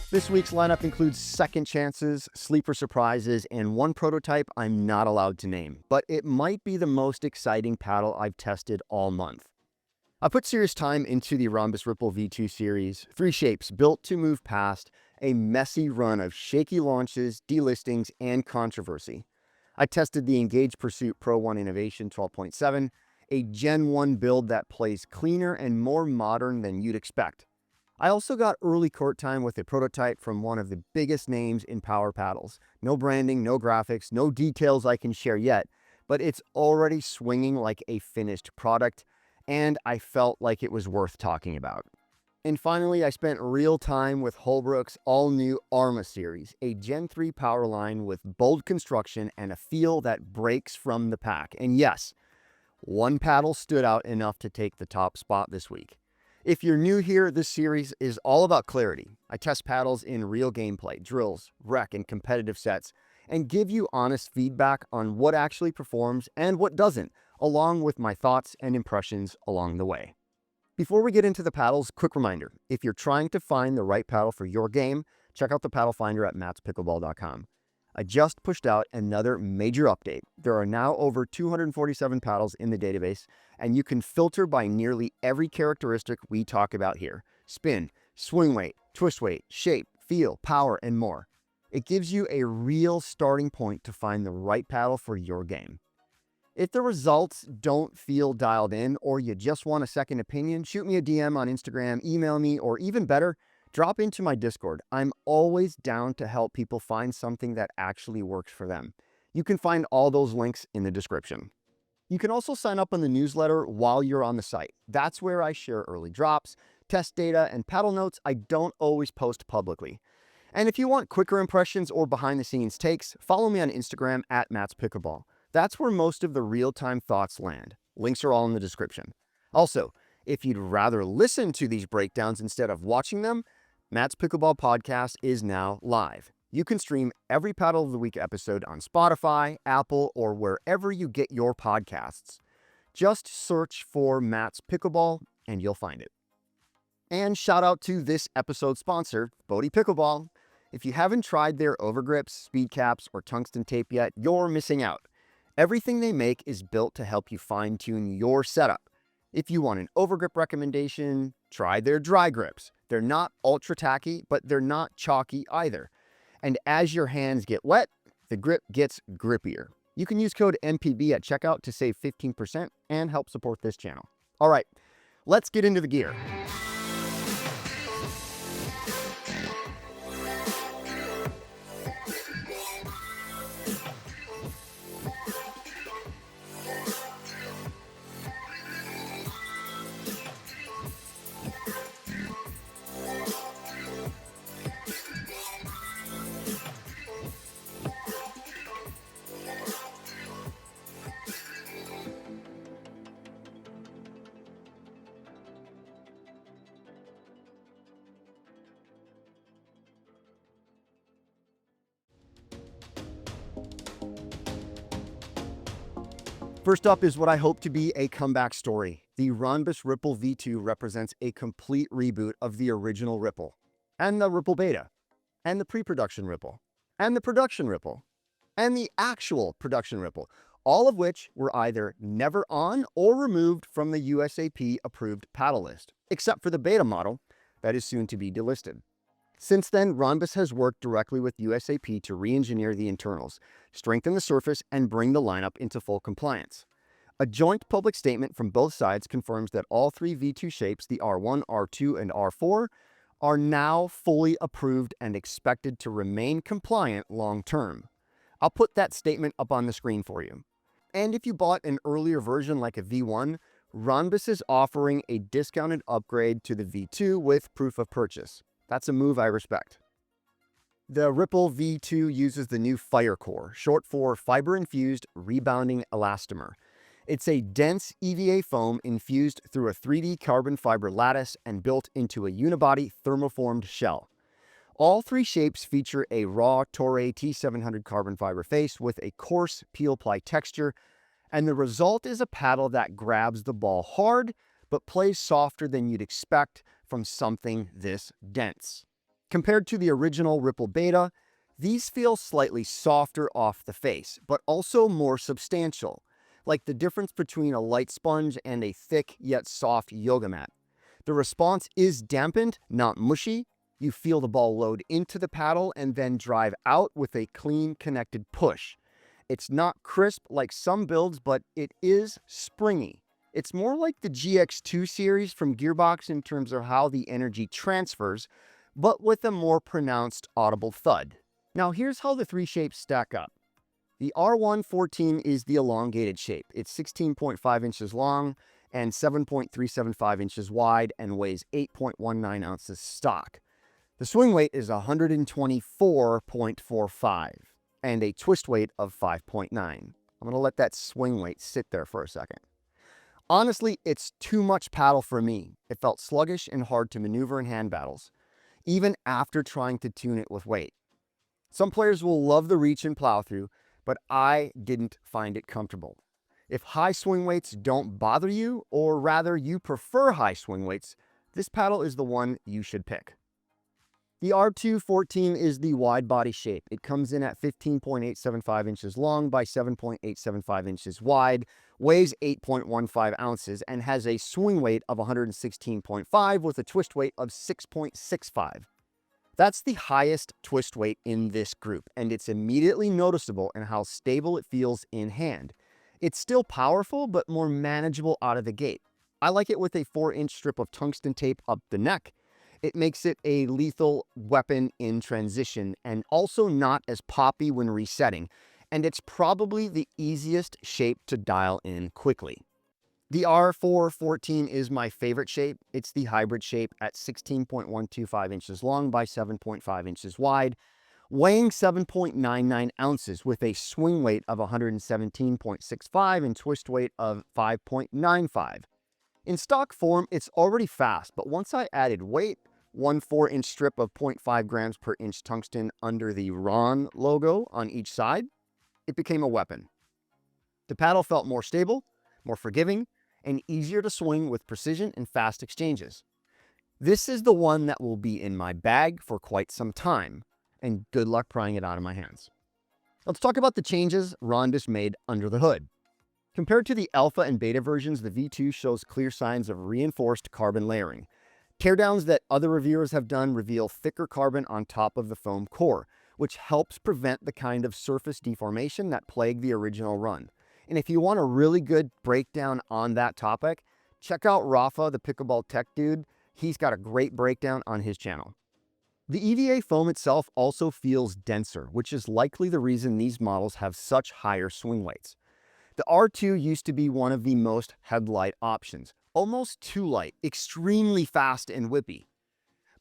This week's lineup includes second chances, sleeper surprises, and one prototype I'm not allowed to name, but it might be the most exciting paddle I've tested all month. I put serious time into the Ronbus Ripple V2 series, 3 shapes built to move past a messy run of shaky launches, delistings, and controversy. I tested the Engage Pursuit Pro1 Innovation 12.7, a Gen 1 build that plays cleaner and more modern than you'd expect. I also got early court time with a prototype from one of the biggest names in power paddles. No branding, no graphics, no details I can share yet, but it's already swinging like a finished product, and I felt like it was worth talking about. And finally, I spent real time with Holbrook's all-new ARMA series, a Gen 3 power line with bold construction and a feel that breaks from the pack. And yes, one paddle stood out enough to take the top spot this week. If you're new here, this series is all about clarity. I test paddles in real gameplay, drills, rec, and competitive sets, and give you honest feedback on what actually performs and what doesn't, along with my thoughts and impressions along the way. Before we get into the paddles, quick reminder, if you're trying to find the right paddle for your game, check out the paddle finder at mattspickleball.com. I just pushed out another major update. There are now over 247 paddles in the database, and you can filter by nearly every characteristic we talk about here: spin, swing weight, twist weight, shape, feel, power, and more. It gives you a real starting point to find the right paddle for your game. If the results don't feel dialed in, or you just want a second opinion, shoot me a DM on Instagram, email me, or even better, drop into my Discord. I'm always down to help people find something that actually works for them. You can find all those links in the description. You can also sign up on the newsletter while you're on the site. That's where I share early drops, test data, and paddle notes I don't always post publicly. And if you want quicker impressions or behind-the-scenes takes, follow me on Instagram at mattspickleball. That's where most of the real-time thoughts land. Links are all in the description. Also, if you'd rather listen to these breakdowns instead of watching them, Matt's Pickleball Podcast is now live. You can stream every Paddle of the Week episode on Spotify, Apple, or wherever you get your podcasts. Just search for Matt's Pickleball and you'll find it. And shout out to this episode's sponsor, Bodhi Pickleball. If you haven't tried their overgrips, speed caps, or tungsten tape yet, you're missing out. Everything they make is built to help you fine-tune your setup. If you want an overgrip recommendation, try their dry grips. They're not ultra tacky, but they're not chalky either. And as your hands get wet, the grip gets grippier. You can use code MPB at checkout to save 15% and help support this channel. All right, let's get into the gear. First up is what I hope to be a comeback story. The Ronbus Ripple V2 represents a complete reboot of the original Ripple, and the Ripple Beta, and the pre-production Ripple, and the production Ripple, and the actual production Ripple, all of which were either never on or removed from the USAP approved paddle list, except for the beta model that is soon to be delisted. Since then, Ronbus has worked directly with USAP to re-engineer the internals, strengthen the surface, and bring the lineup into full compliance. A joint public statement from both sides confirms that all 3 V2 shapes, the R1, R2, and R4, are now fully approved and expected to remain compliant long-term. I'll put that statement up on the screen for you. And if you bought an earlier version like a V1, Ronbus is offering a discounted upgrade to the V2 with proof of purchase. That's a move I respect. The Ripple V2 uses the new Fire Core, short for Fiber-Infused Rebounding Elastomer. It's a dense EVA foam infused through a 3D carbon fiber lattice and built into a unibody thermoformed shell. All 3 shapes feature a raw Toray T700 carbon fiber face with a coarse peel-ply texture, and the result is a paddle that grabs the ball hard, but plays softer than you'd expect from something this dense. Compared to the original Ripple Beta, these feel slightly softer off the face, but also more substantial, like the difference between a light sponge and a thick yet soft yoga mat. The response is dampened, not mushy. You feel the ball load into the paddle and then drive out with a clean, connected push. It's not crisp like some builds, but it is springy. It's more like the GX2 series from Gearbox in terms of how the energy transfers, but with a more pronounced audible thud. Now here's how the three shapes stack up. The R114 is the elongated shape. It's 16.5 inches long and 7.375 inches wide and weighs 8.19 ounces stock. The swing weight is 124.45 and a twist weight of 5.9. I'm going to let that swing weight sit there for a second. Honestly, it's too much paddle for me. It felt sluggish and hard to maneuver in hand battles, even after trying to tune it with weight. Some players will love the reach and plow through, but I didn't find it comfortable. If high swing weights don't bother you, or rather you prefer high swing weights, this paddle is the one you should pick. The R214 is the wide body shape. It comes in at 15.875 inches long by 7.875 inches wide, weighs 8.15 ounces, and has a swing weight of 116.5 with a twist weight of 6.65. That's the highest twist weight in this group, and it's immediately noticeable in how stable it feels in hand. It's still powerful, but more manageable out of the gate. I like it with a 4-inch strip of tungsten tape up the neck. It makes it a lethal weapon in transition and also not as poppy when resetting, and it's probably the easiest shape to dial in quickly. The R414 is my favorite shape. It's the hybrid shape at 16.125 inches long by 7.5 inches wide, weighing 7.99 ounces with a swing weight of 117.65 and twist weight of 5.95. In stock form, it's already fast, but once I added weight, one 4-inch strip of 0.5 grams per inch tungsten under the Ron logo on each side, it became a weapon. The paddle felt more stable, more forgiving, and easier to swing with precision and fast exchanges. This is the one that will be in my bag for quite some time, and good luck prying it out of my hands. Let's talk about the changes Ronbus made under the hood. Compared to the alpha and beta versions, the V2 shows clear signs of reinforced carbon layering. Teardowns that other reviewers have done reveal thicker carbon on top of the foam core, which helps prevent the kind of surface deformation that plagued the original run. And if you want a really good breakdown on that topic, check out Rafa, the Pickleball tech dude. He's got a great breakdown on his channel. The EVA foam itself also feels denser, which is likely the reason these models have such higher swing weights. The R2 used to be one of the most headlight options, almost too light, extremely fast and whippy.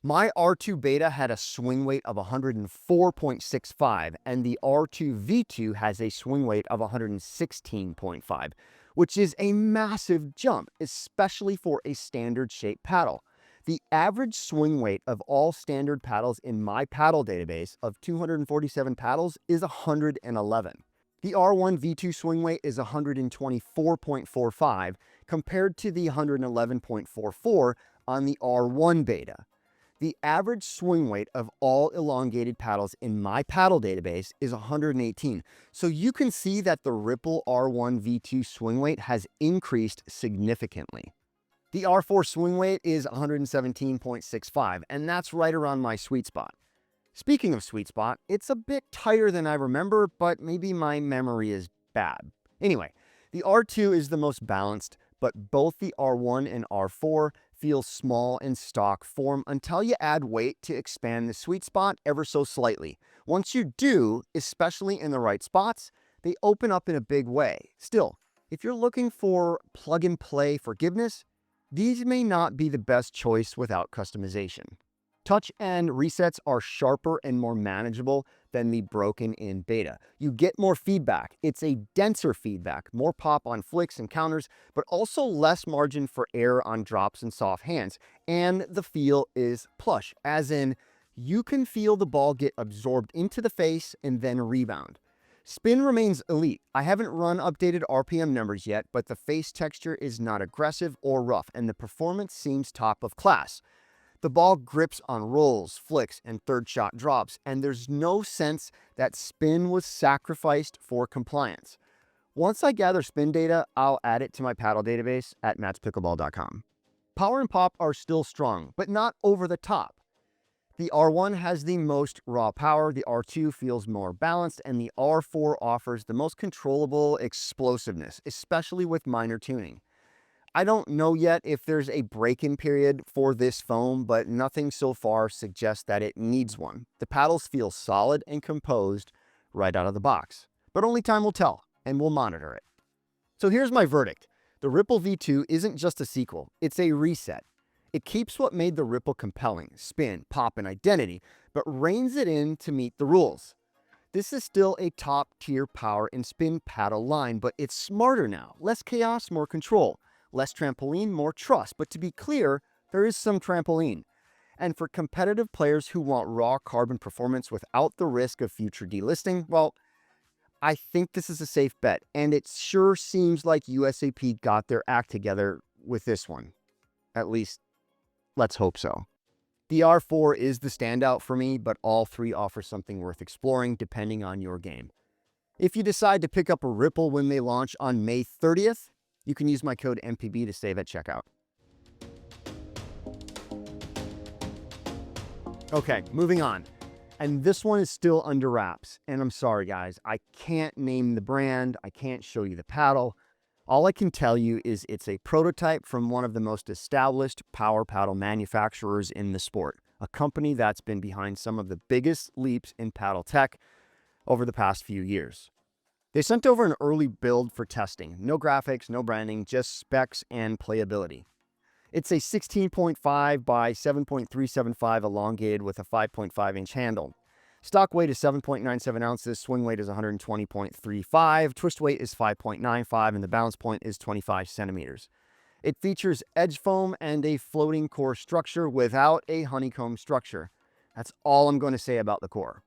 My R2 Beta had a swing weight of 104.65, and the R2 V2 has a swing weight of 116.5, which is a massive jump, especially for a standard shape paddle. The average swing weight of all standard paddles in my paddle database of 247 paddles is 111. The R1 V2 swing weight is 124.45 compared to the 111.44 on the R1 Beta. The average swing weight of all elongated paddles in my paddle database is 118. So you can see that the Ripple R1 V2 swing weight has increased significantly. The R4 swing weight is 117.65, and that's right around my sweet spot. Speaking of sweet spot, it's a bit tighter than I remember, but maybe my memory is bad. Anyway, the R2 is the most balanced, but both the R1 and R4 feel small in stock form until you add weight to expand the sweet spot ever so slightly. Once you do, especially in the right spots, they open up in a big way. Still, if you're looking for plug-and-play forgiveness, these may not be the best choice without customization. Touch and resets are sharper and more manageable than the broken-in Beta. You get more feedback. It's a denser feedback, more pop on flicks and counters, but also less margin for error on drops and soft hands. And the feel is plush, as in you can feel the ball get absorbed into the face and then rebound. Spin remains elite. I haven't run updated RPM numbers yet, but the face texture is not aggressive or rough, and the performance seems top of class. The ball grips on rolls, flicks, and third shot drops, and there's no sense that spin was sacrificed for compliance. Once I gather spin data, I'll add it to my paddle database at matchpickleball.com. Power and pop are still strong, but not over the top. The R1 has the most raw power, the R2 feels more balanced, and the R4 offers the most controllable explosiveness, especially with minor tuning. I don't know yet if there's a break-in period for this foam, but nothing so far suggests that it needs one. The paddles feel solid and composed right out of the box, but only time will tell, and we'll monitor it. So here's my verdict. The Ripple V2 isn't just a sequel, it's a reset. It keeps what made the Ripple compelling, spin, pop, and identity, but reins it in to meet the rules. This is still a top-tier power and spin paddle line, but it's smarter now. Less chaos, more control. Less trampoline, more trust. But to be clear, there is some trampoline. And for competitive players who want raw carbon performance without the risk of future delisting, well, I think this is a safe bet. And it sure seems like USAP got their act together with this one. At least, let's hope so. The R4 is the standout for me, but all three offer something worth exploring depending on your game. If you decide to pick up a Ripple when they launch on May 30th, you can use my code MPB to save at checkout. Okay, moving on. And this one is still under wraps. And I'm sorry, guys, I can't name the brand. I can't show you the paddle. All I can tell you is it's a prototype from one of the most established power paddle manufacturers in the sport, a company that's been behind some of the biggest leaps in paddle tech over the past few years. They sent over an early build for testing. No graphics, no branding, just specs and playability. It's a 16.5 by 7.375 elongated with a 5.5-inch handle. Stock weight is 7.97 ounces, swing weight is 120.35, twist weight is 5.95, and the balance point is 25 centimeters. It features edge foam and a floating core structure without a honeycomb structure. That's all I'm going to say about the core.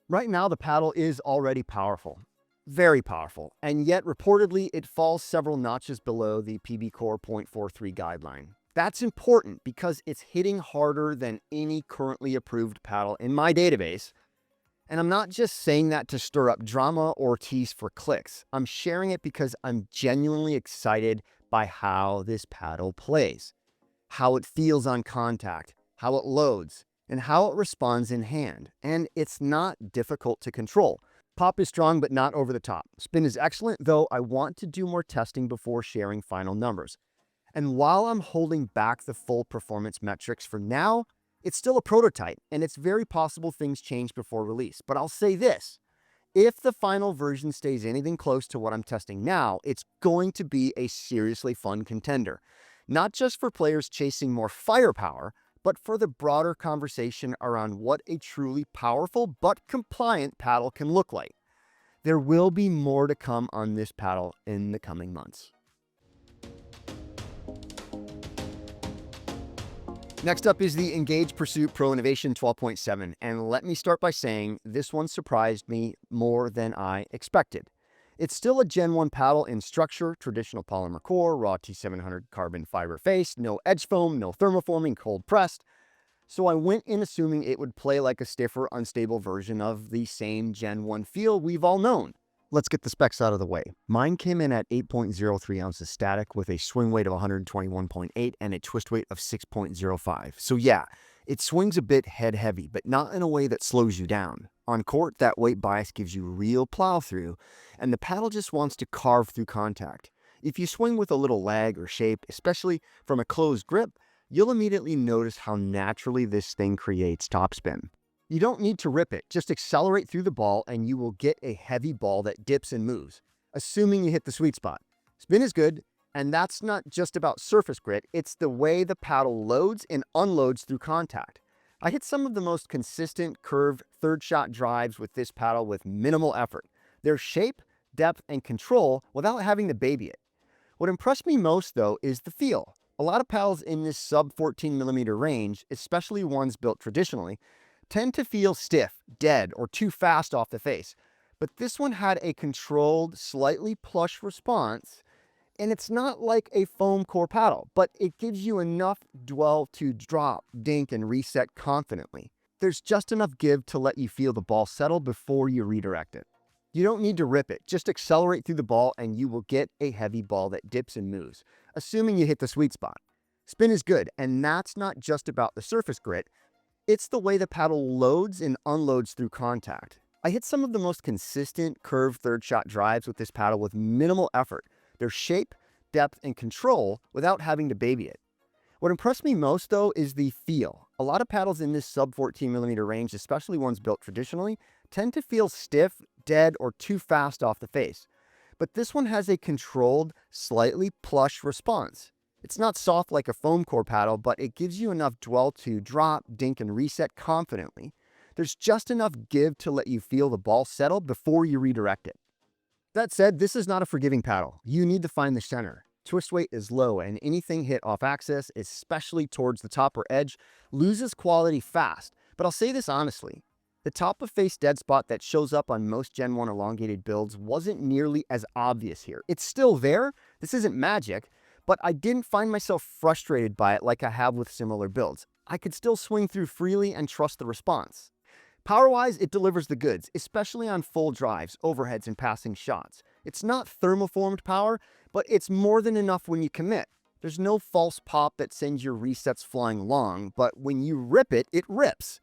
Right now, the paddle is already powerful. Very powerful, and yet reportedly it falls several notches below the PB Core 0.43 guideline. That's important because it's hitting harder than any currently approved paddle in my database. And I'm not just saying that to stir up drama or tease for clicks. I'm sharing it because I'm genuinely excited by how this paddle plays, how it feels on contact, how it loads, and how it responds in hand. And it's not difficult to control. Pop is strong, but not over the top. Spin is excellent, though I want to do more testing before sharing final numbers. And while I'm holding back the full performance metrics for now, it's still a prototype, and it's very possible things change before release. But I'll say this, if the final version stays anything close to what I'm testing now, it's going to be a seriously fun contender. Not just for players chasing more firepower, but for the broader conversation around what a truly powerful but compliant paddle can look like. There will be more to come on this paddle in the coming months. Next up is the Engage Pursuit Pro Innovation 12.7, and let me start by saying this one surprised me more than I expected. It's still a Gen 1 paddle in structure, traditional polymer core, raw T700 carbon fiber face, no edge foam, no thermoforming, cold pressed. So I went in assuming it would play like a stiffer, unstable version of the same Gen 1 feel we've all known. Let's get the specs out of the way. Mine came in at 8.03 ounces static with a swing weight of 121.8 and a twist weight of 6.05. So yeah, it swings a bit head heavy, but not in a way that slows you down. On court, that weight bias gives you real plow through, and the paddle just wants to carve through contact. If you swing with a little lag or shape, especially from a closed grip, you'll immediately notice how naturally this thing creates topspin. You don't need to rip it, just accelerate through the ball and you will get a heavy ball that dips and moves, assuming you hit the sweet spot. Spin is good, and that's not just about surface grit, it's the way the paddle loads and unloads through contact. I hit some of the most consistent curved third shot drives with this paddle with minimal effort. There's shape, depth, and control without having to baby it. What impressed me most though is the feel. A lot of paddles in this sub 14mm range, especially ones built traditionally, tend to feel stiff, dead, or too fast off the face. But this one had a controlled, slightly plush response. And it's not like a foam core paddle, but it gives you enough dwell to drop, dink, and reset confidently. There's just enough give to let you feel the ball settle before you redirect it. You don't need to rip it, just accelerate through the ball and you will get a heavy ball that dips and moves, assuming you hit the sweet spot. Spin is good, and that's not just about the surface grit, it's the way the paddle loads and unloads through contact. I hit some of the most consistent curved third shot drives with this paddle with minimal effort. Their shape, depth, and control without having to baby it. What impressed me most though is the feel. A lot of paddles in this sub 14mm range, especially ones built traditionally, tend to feel stiff, dead, or too fast off the face. But this one has a controlled, slightly plush response. It's not soft like a foam core paddle, but it gives you enough dwell to drop, dink, and reset confidently. There's just enough give to let you feel the ball settle before you redirect it. That said, this is not a forgiving paddle. You need to find the center. Twist weight is low, and anything hit off axis, especially towards the top or edge, loses quality fast. But I'll say this honestly, the top of face dead spot that shows up on most Gen 1 elongated builds wasn't nearly as obvious here. It's still there, this isn't magic, but I didn't find myself frustrated by it like I have with similar builds. I could still swing through freely and trust the response. Power-wise, it delivers the goods, especially on full drives, overheads, and passing shots. It's not thermoformed power, but it's more than enough when you commit. There's no false pop that sends your resets flying long, but when you rip it, it rips.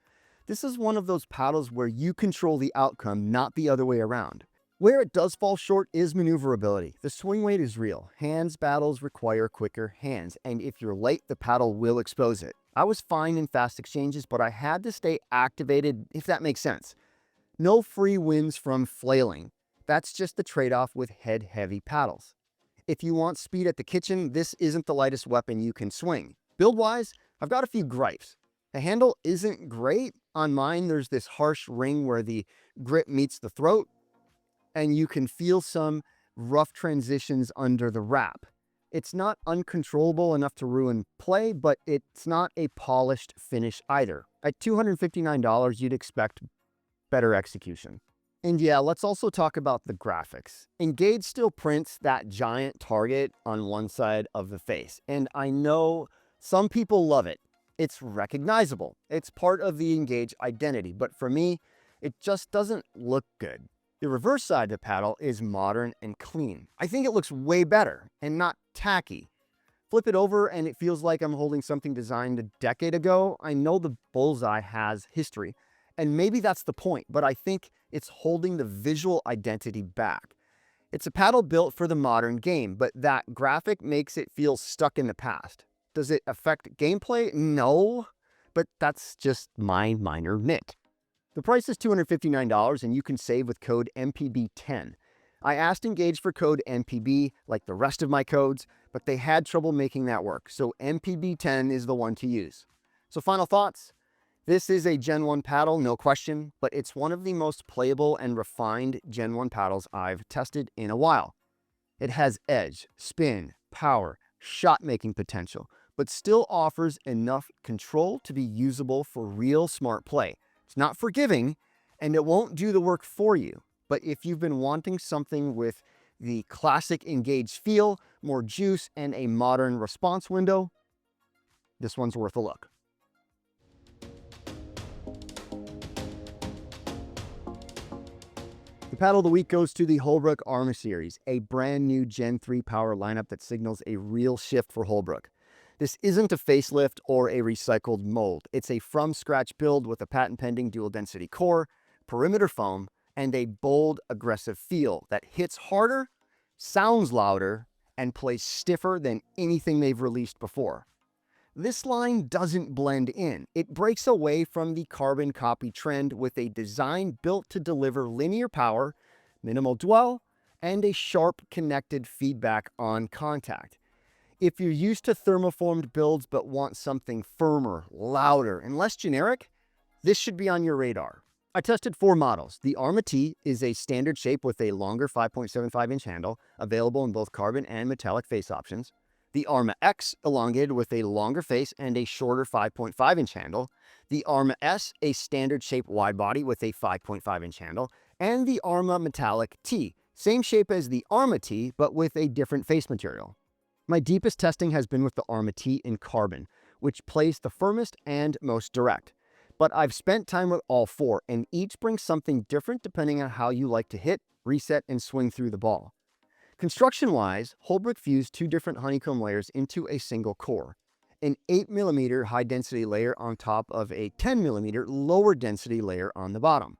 This is one of those paddles where you control the outcome, not the other way around. Where it does fall short is maneuverability. The swing weight is real. Hands battles require quicker hands, and if you're late, the paddle will expose it. I was fine in fast exchanges, but I had to stay activated, if that makes sense. No free wins from flailing. That's just the trade-off with head-heavy paddles. If you want speed at the kitchen, this isn't the lightest weapon you can swing. Build-wise, I've got a few gripes. The handle isn't great. On mine, there's this harsh ring where the grip meets the throat, and you can feel some rough transitions under the wrap. It's not uncontrollable enough to ruin play, but it's not a polished finish either. At $259, you'd expect better execution. And yeah, let's also talk about the graphics. Engage still prints that giant target on one side of the face, and I know some people love it. It's recognizable. It's part of the Engage identity, but for me, it just doesn't look good. The reverse side of the paddle is modern and clean. I think it looks way better and not tacky. Flip it over and it feels like I'm holding something designed a decade ago. I know the bullseye has history, and maybe that's the point, but I think it's holding the visual identity back. It's a paddle built for the modern game, but that graphic makes it feel stuck in the past. Does it affect gameplay? No, but that's just my minor nit. The price is $259 and you can save with code MPB10. I asked Engage for code MPB like the rest of my codes, but they had trouble making that work, so MPB10 is the one to use. So final thoughts? This is a Gen 1 paddle, no question, but it's one of the most playable and refined Gen 1 paddles I've tested in a while. It has edge, spin, power, shot-making potential, but still offers enough control to be usable for real smart play. It's not forgiving, and it won't do the work for you. But if you've been wanting something with the classic Engage feel, more juice, and a modern response window, this one's worth a look. The paddle of the week goes to the Holbrook ARMA series, a brand new Gen 3 power lineup that signals a real shift for Holbrook. This isn't a facelift or a recycled mold. It's a from-scratch build with a patent-pending dual-density core, perimeter foam, and a bold, aggressive feel that hits harder, sounds louder, and plays stiffer than anything they've released before. This line doesn't blend in. It breaks away from the carbon copy trend with a design built to deliver linear power, minimal dwell, and a sharp connected feedback on contact. If you're used to thermoformed builds but want something firmer, louder, and less generic, this should be on your radar. I tested 4 models. The ARMA T is a standard shape with a longer 5.75-inch handle, available in both carbon and metallic face options. The ARMA X, elongated with a longer face and a shorter 5.5-inch handle. The ARMA S, a standard shape wide body with a 5.5-inch handle. And the ARMA Metallic T, Same shape as the ARMA T, but with a different face material. My deepest testing has been with the ARMA T in carbon, which plays the firmest and most direct. But I've spent time with all four, and each brings something different depending on how you like to hit, reset, and swing through the ball. Construction-wise, Holbrook fused two different honeycomb layers into a single core. An 8mm high-density layer on top of a 10mm lower-density layer on the bottom.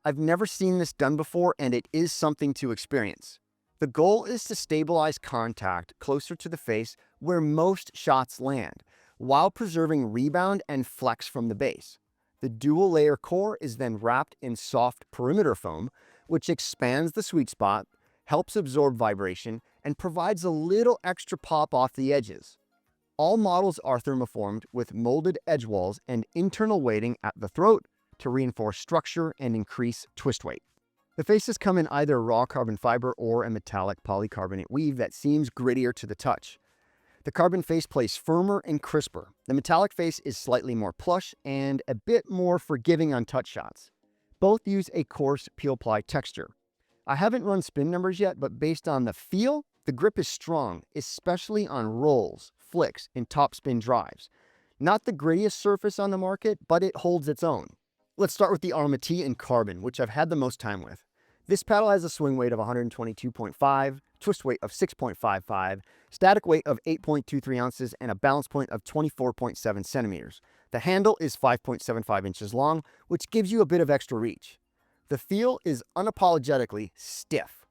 I've never seen this done before, and it is something to experience. The goal is to stabilize contact closer to the face where most shots land, while preserving rebound and flex from the base. The dual-layer core is then wrapped in soft perimeter foam, which expands the sweet spot, helps absorb vibration, and provides a little extra pop off the edges. All models are thermoformed with molded edge walls and internal weighting at the throat to reinforce structure and increase twist weight. The faces come in either raw carbon fiber or a metallic polycarbonate weave that seems grittier to the touch. The carbon face plays firmer and crisper. The metallic face is slightly more plush and a bit more forgiving on touch shots. Both use a coarse peel-ply texture. I haven't run spin numbers yet, but based on the feel, the grip is strong, especially on rolls, flicks, and topspin drives. Not the grittiest surface on the market, but it holds its own. Let's start with the ARMA T in carbon, which I've had the most time with. This paddle has a swing weight of 122.5, twist weight of 6.55, static weight of 8.23 ounces, and a balance point of 24.7 centimeters. The handle is 5.75 inches long, which gives you a bit of extra reach. The feel is unapologetically stiff,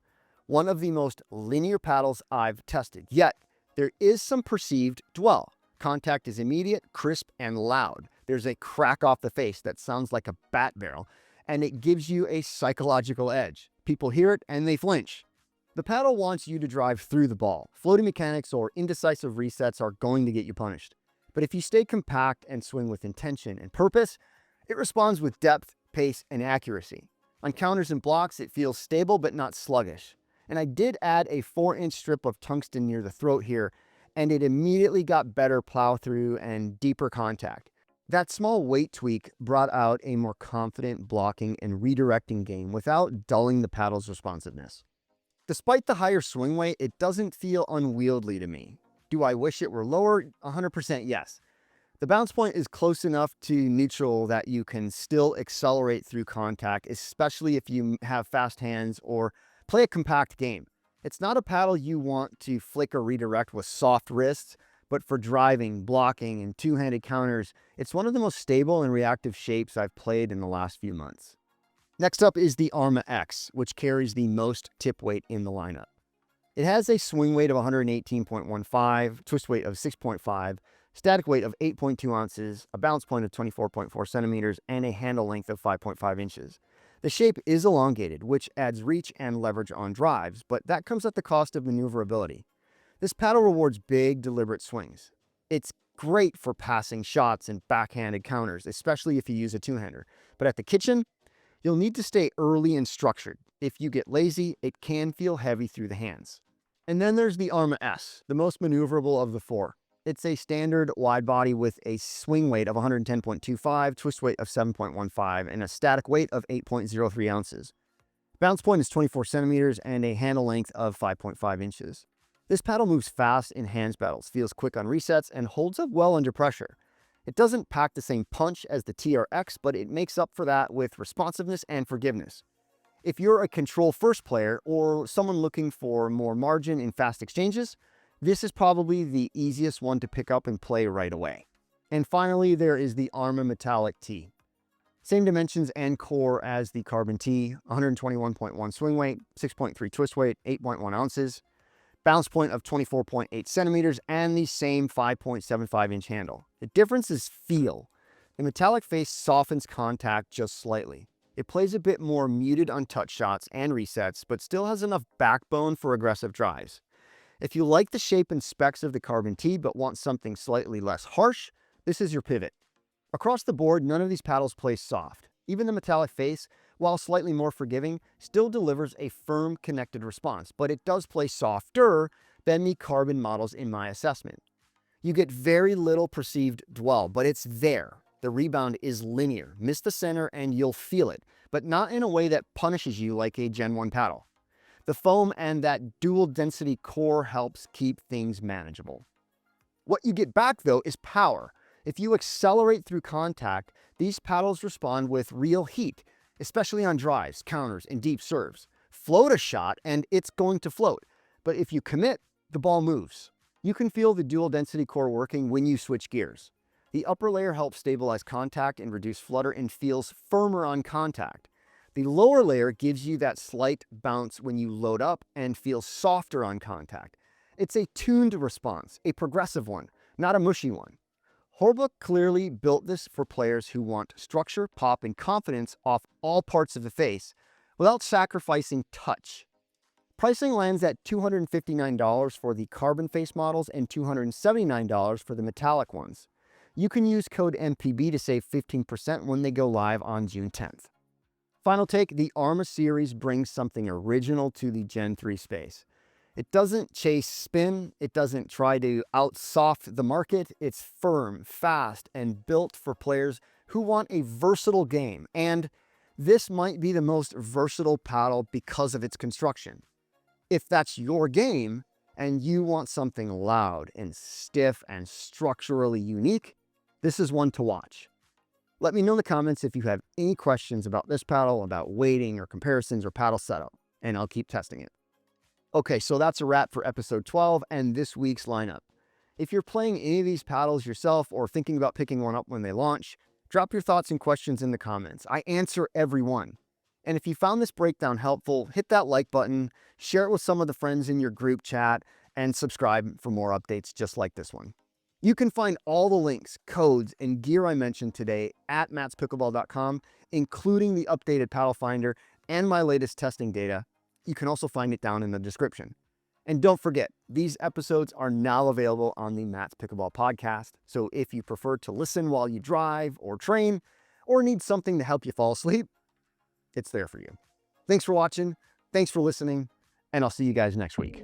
one of the most linear paddles I've tested, yet there is some perceived dwell. Contact is immediate, crisp, and loud. There's a crack off the face that sounds like a bat barrel, and it gives you a psychological edge. People hear it and they flinch. The paddle wants you to drive through the ball. Floating mechanics or indecisive resets are going to get you punished. But if you stay compact and swing with intention and purpose, it responds with depth, pace, and accuracy. On counters and blocks, it feels stable but not sluggish. And I did add a 4-inch strip of tungsten near the throat here, and it immediately got better plow through and deeper contact. That small weight tweak brought out a more confident blocking and redirecting game without dulling the paddle's responsiveness. Despite the higher swing weight, it doesn't feel unwieldy to me. Do I wish it were lower? 100% yes. The bounce point is close enough to neutral that you can still accelerate through contact, especially if you have fast hands or play a compact game. It's not a paddle you want to flick or redirect with soft wrists, but for driving, blocking, and two-handed counters, it's one of the most stable and reactive shapes I've played in the last few months. Next up is the ARMA X, which carries the most tip weight in the lineup. It has a swing weight of 118.15, twist weight of 6.5, static weight of 8.2 ounces, a bounce point of 24.4 centimeters, and a handle length of 5.5 inches. The shape is elongated, which adds reach and leverage on drives, but that comes at the cost of maneuverability. This paddle rewards big, deliberate swings. It's great for passing shots and backhanded counters, especially if you use a two-hander. But at the kitchen, you'll need to stay early and structured. If you get lazy, it can feel heavy through the hands. And then there's the ARMA S, the most maneuverable of the four. It's a standard wide body with a swing weight of 110.25, twist weight of 7.15, and a static weight of 8.03 ounces. Bounce point is 24 centimeters and a handle length of 5.5 inches. This paddle moves fast in hands battles, feels quick on resets, and holds up well under pressure. It doesn't pack the same punch as the TRX, but it makes up for that with responsiveness and forgiveness. If you're a control-first player or someone looking for more margin in fast exchanges, this is probably the easiest one to pick up and play right away. And finally, there is the ARMA Metallic T. Same dimensions and core as the Carbon T, 121.1 swing weight, 6.3 twist weight, 8.1 ounces, bounce point of 24.8 centimeters, and the same 5.75 inch handle. The difference is feel. The metallic face softens contact just slightly. It plays a bit more muted on touch shots and resets, but still has enough backbone for aggressive drives. If you like the shape and specs of the Carbon T but want something slightly less harsh, this is your pivot. Across the board, none of these paddles play soft. Even the metallic face, while slightly more forgiving, still delivers a firm, connected response, but it does play softer than the carbon models in my assessment. You get very little perceived dwell, but it's there. The rebound is linear. Miss the center and you'll feel it, but not in a way that punishes you like a Gen 1 paddle. The foam and that dual density core helps keep things manageable. What you get back though is power. If you accelerate through contact, these paddles respond with real heat, especially on drives, counters, and deep serves. Float a shot and it's going to float, but if you commit, the ball moves. You can feel the dual density core working when you switch gears. The upper layer helps stabilize contact and reduce flutter and feels firmer on contact. The lower layer gives you that slight bounce when you load up and feels softer on contact. It's a tuned response, a progressive one, not a mushy one. Holbrook clearly built this for players who want structure, pop, and confidence off all parts of the face without sacrificing touch. Pricing lands at $259 for the carbon face models and $279 for the metallic ones. You can use code MPB to save 15% when they go live on June 10th. Final take, the ARMA series brings something original to the Gen 3 space. It doesn't chase spin, it doesn't try to outsoft the market, it's firm, fast, and built for players who want a versatile game. And this might be the most versatile paddle because of its construction. If that's your game, and you want something loud and stiff and structurally unique, this is one to watch. Let me know in the comments if you have any questions about this paddle, about weighting or comparisons or paddle setup, and I'll keep testing it. Okay, so that's a wrap for episode 12 and this week's lineup. If you're playing any of these paddles yourself or thinking about picking one up when they launch, drop your thoughts and questions in the comments. I answer every one. And if you found this breakdown helpful, hit that like button, share it with some of the friends in your group chat, and subscribe for more updates just like this one. You can find all the links, codes, and gear I mentioned today at mattspickleball.com, including the updated paddle finder and my latest testing data. You can also find it down in the description. And don't forget, these episodes are now available on the Matt's Pickleball podcast. So if you prefer to listen while you drive or train, or need something to help you fall asleep, it's there for you. Thanks for watching. Thanks for listening. And I'll see you guys next week.